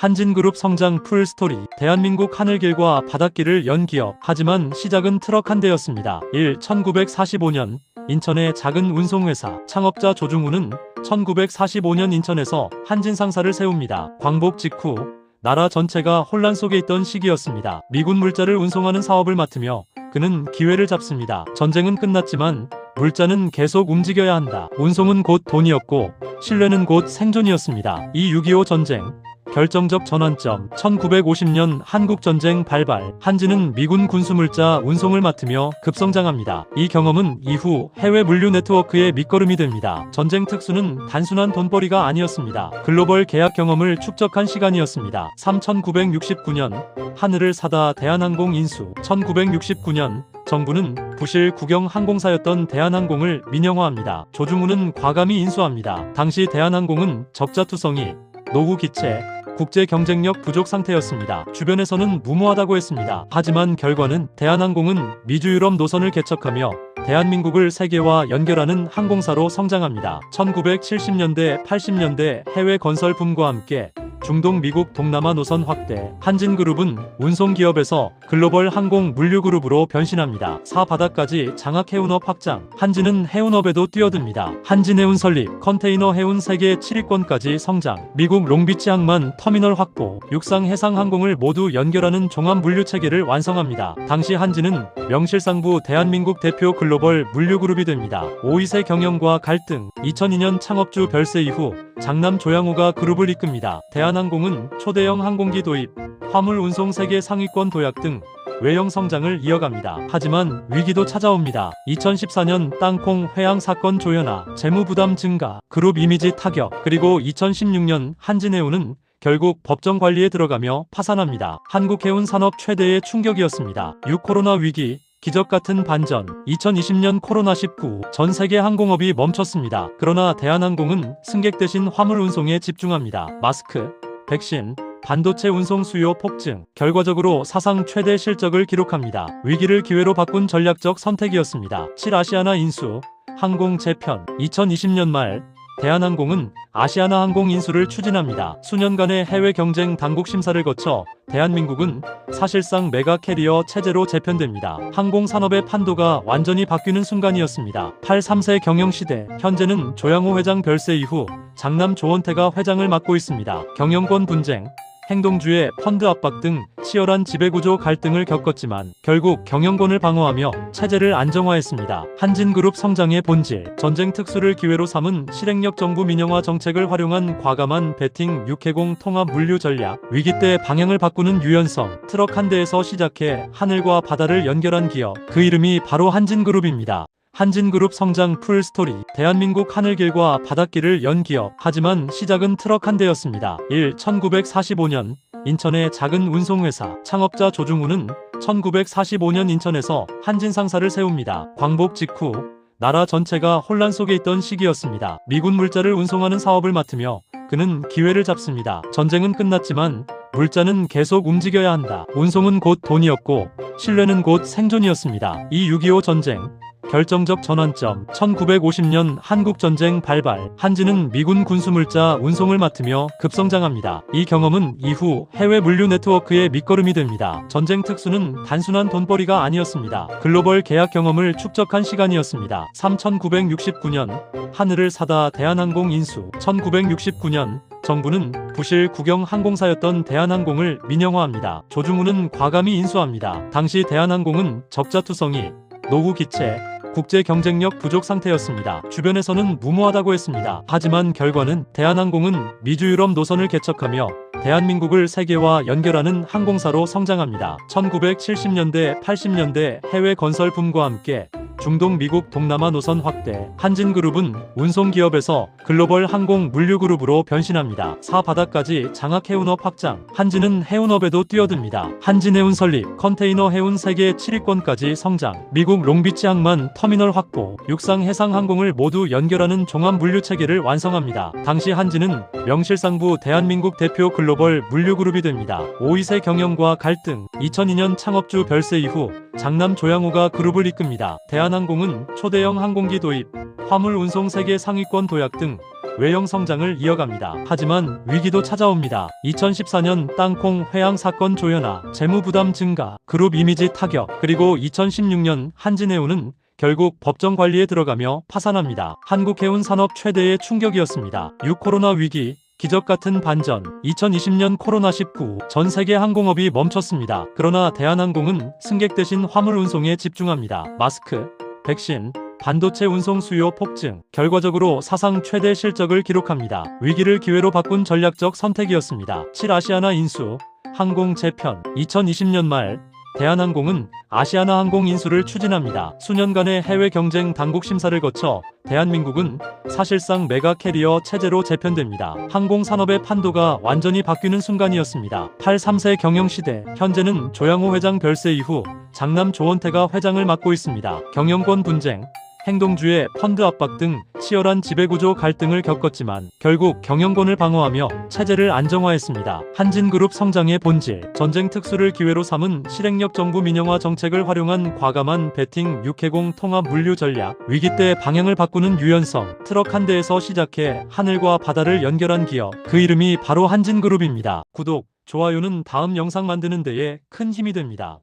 한진그룹 성장 풀스토리. 대한민국 하늘길과 바닷길을 연 기업. 하지만 시작은 트럭 한 대였습니다. 1945년 인천의 작은 운송회사. 창업자 조중훈은 1945년 인천에서 한진상사를 세웁니다. 광복 직후 나라 전체가 혼란 속에 있던 시기였습니다. 미군 물자를 운송하는 사업을 맡으며 그는 기회를 잡습니다. 전쟁은 끝났지만 물자는 계속 움직여야 한다. 운송은 곧 돈이었고 신뢰는 곧 생존이었습니다. 이 6.25 전쟁 결정적 전환점. 1950년 한국전쟁 발발. 한진은 미군 군수물자 운송을 맡으며 급성장합니다. 이 경험은 이후 해외 물류 네트워크의 밑거름이 됩니다. 전쟁 특수는 단순한 돈벌이가 아니었습니다. 글로벌 계약 경험을 축적한 시간이었습니다. 1969년 하늘을 사다 대한항공 인수. 1969년 정부는 부실 국영 항공사였던 대한항공을 민영화합니다. 조중훈은 과감히 인수합니다. 당시 대한항공은 적자투성이, 노후 기체, 국제 경쟁력 부족 상태였습니다. 주변에서는 무모하다고 했습니다. 하지만 결과는 대한항공은 미주유럽 노선을 개척하며 대한민국을 세계와 연결하는 항공사로 성장합니다. 1970년대, 80년대 해외 건설 붐과 함께 중동, 미국, 동남아 노선 확대. 한진그룹은 운송기업에서 글로벌 항공 물류그룹으로 변신합니다. 바다까지 장악 해운업 확장. 한진은 해운업에도 뛰어듭니다. 한진해운 설립, 컨테이너 해운 세계 7위권까지 성장. 미국 롱비치 항만 터미널 확보, 육상 해상 항공을 모두 연결하는 종합 물류 체계를 완성합니다. 당시 한진은 명실상부 대한민국 대표 글로벌 물류그룹이 됩니다. 오이세 경영과 갈등. 2002년 창업주 별세 이후 장남 조양호가 그룹을 이끕니다. 대한항공은 초대형 항공기 도입, 화물 운송 세계 상위권 도약 등 외형 성장을 이어갑니다. 하지만 위기도 찾아옵니다. 2014년 땅콩 회항 사건 조현아, 재무 부담 증가, 그룹 이미지 타격. 그리고 2016년 한진해운은 결국 법정 관리에 들어가며 파산합니다. 한국해운 산업 최대의 충격이었습니다. 6. 코로나 위기. 기적 같은 반전. 2020년 코로나19 전 세계 항공업이 멈췄습니다. 그러나 대한항공은 승객 대신 화물 운송에 집중합니다. 마스크, 백신, 반도체 운송 수요 폭증. 결과적으로 사상 최대 실적을 기록합니다. 위기를 기회로 바꾼 전략적 선택이었습니다. 7. 아시아나 인수, 항공 재편. 2020년 말 대한항공은 아시아나 항공 인수를 추진합니다. 수년간의 해외 경쟁 당국 심사를 거쳐 대한민국은 사실상 메가 캐리어 체제로 재편됩니다. 항공산업의 판도가 완전히 바뀌는 순간이었습니다. 3세 경영시대. 현재는 조양호 회장 별세 이후 장남 조원태가 회장을 맡고 있습니다. 경영권 분쟁, 행동주의, 펀드 압박 등 치열한 지배구조 갈등을 겪었지만 결국 경영권을 방어하며 체제를 안정화했습니다. 한진그룹 성장의 본질. 전쟁 특수를 기회로 삼은 실행력 정부 민영화 정책을 활용한 과감한 베팅, 육해공 통합 물류 전략. 위기 때 방향을 바꾸는 유연성. 트럭 한 대에서 시작해 하늘과 바다를 연결한 기업. 그 이름이 바로 한진그룹입니다. 한진그룹 성장 풀스토리. 대한민국 하늘길과 바닷길을 연 기업. 하지만 시작은 트럭 한 대였습니다. 1945년 인천의 작은 운송회사. 창업자 조중훈은 1945년 인천에서 한진상사를 세웁니다. 광복 직후 나라 전체가 혼란 속에 있던 시기였습니다. 미군 물자를 운송하는 사업을 맡으며 그는 기회를 잡습니다. 전쟁은 끝났지만 물자는 계속 움직여야 한다. 운송은 곧 돈이었고 신뢰는 곧 생존이었습니다. 이 6.25 전쟁 결정적 전환점. 1950년 한국전쟁 발발. 한진은 미군 군수물자 운송을 맡으며 급성장합니다. 이 경험은 이후 해외 물류 네트워크의 밑거름이 됩니다. 전쟁 특수는 단순한 돈벌이가 아니었습니다. 글로벌 계약 경험을 축적한 시간이었습니다. 1969년 하늘을 사다 대한항공 인수. 1969년 정부는 부실 국영 항공사였던 대한항공을 민영화합니다. 조중훈은 과감히 인수합니다. 당시 대한항공은 적자투성이, 노후 기체, 국제 경쟁력 부족 상태였습니다. 주변에서는 무모하다고 했습니다. 하지만 결과는 대한항공은 미주유럽 노선을 개척하며 대한민국을 세계와 연결하는 항공사로 성장합니다. 1970년대, 80년대 해외 건설 붐과 함께 중동, 미국, 동남아 노선 확대. 한진그룹은 운송기업에서 글로벌 항공 물류그룹으로 변신합니다. 바다까지 장악 해운업 확장. 한진은 해운업에도 뛰어듭니다. 한진해운 설립, 컨테이너 해운 세계 7위권까지 성장. 미국 롱비치 항만 터미널 확보, 육상 해상 항공을 모두 연결하는 종합 물류 체계를 완성합니다. 당시 한진은 명실상부 대한민국 대표 글로벌 물류그룹이 됩니다. 오이세 경영과 갈등. 2002년 창업주 별세 이후 장남 조양호가 그룹을 이끕니다. 대한항공은 초대형 항공기 도입, 화물 운송 세계 상위권 도약 등 외형 성장을 이어갑니다. 하지만 위기도 찾아옵니다. 2014년 땅콩 회항 사건 조현아, 재무 부담 증가, 그룹 이미지 타격, 그리고 2016년 한진해운은 결국 법정 관리에 들어가며 파산합니다. 한국해운 산업 최대의 충격이었습니다. 6. 코로나 위기, 기적 같은 반전. 2020년 코로나19 전 세계 항공업이 멈췄습니다. 그러나 대한항공은 승객 대신 화물 운송에 집중합니다. 마스크, 백신, 반도체 운송 수요 폭증, 결과적으로 사상 최대 실적을 기록합니다. 위기를 기회로 바꾼 전략적 선택이었습니다. 7. 아시아나 인수, 항공 재편. 2020년 말 대한항공은 아시아나 항공 인수를 추진합니다. 수년간의 해외 경쟁 당국 심사를 거쳐 대한민국은 사실상 메가 캐리어 체제로 재편됩니다. 항공 산업의 판도가 완전히 바뀌는 순간이었습니다. 8. 3세 경영시대. 현재는 조양호 회장 별세 이후 장남 조원태가 회장을 맡고 있습니다. 경영권 분쟁, 행동주의, 펀드 압박 등 치열한 지배구조 갈등을 겪었지만 결국 경영권을 방어하며 체제를 안정화했습니다. 한진그룹 성장의 본질. 전쟁 특수를 기회로 삼은 실행력 정부 민영화 정책을 활용한 과감한 베팅, 육해공 통합 물류 전략. 위기 때 방향을 바꾸는 유연성. 트럭 한 대에서 시작해 하늘과 바다를 연결한 기업. 그 이름이 바로 한진그룹입니다. 구독, 좋아요는 다음 영상 만드는 데에 큰 힘이 됩니다.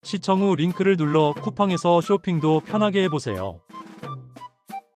시청 후 링크를 눌러 쿠팡에서 쇼핑도 편하게 해보세요.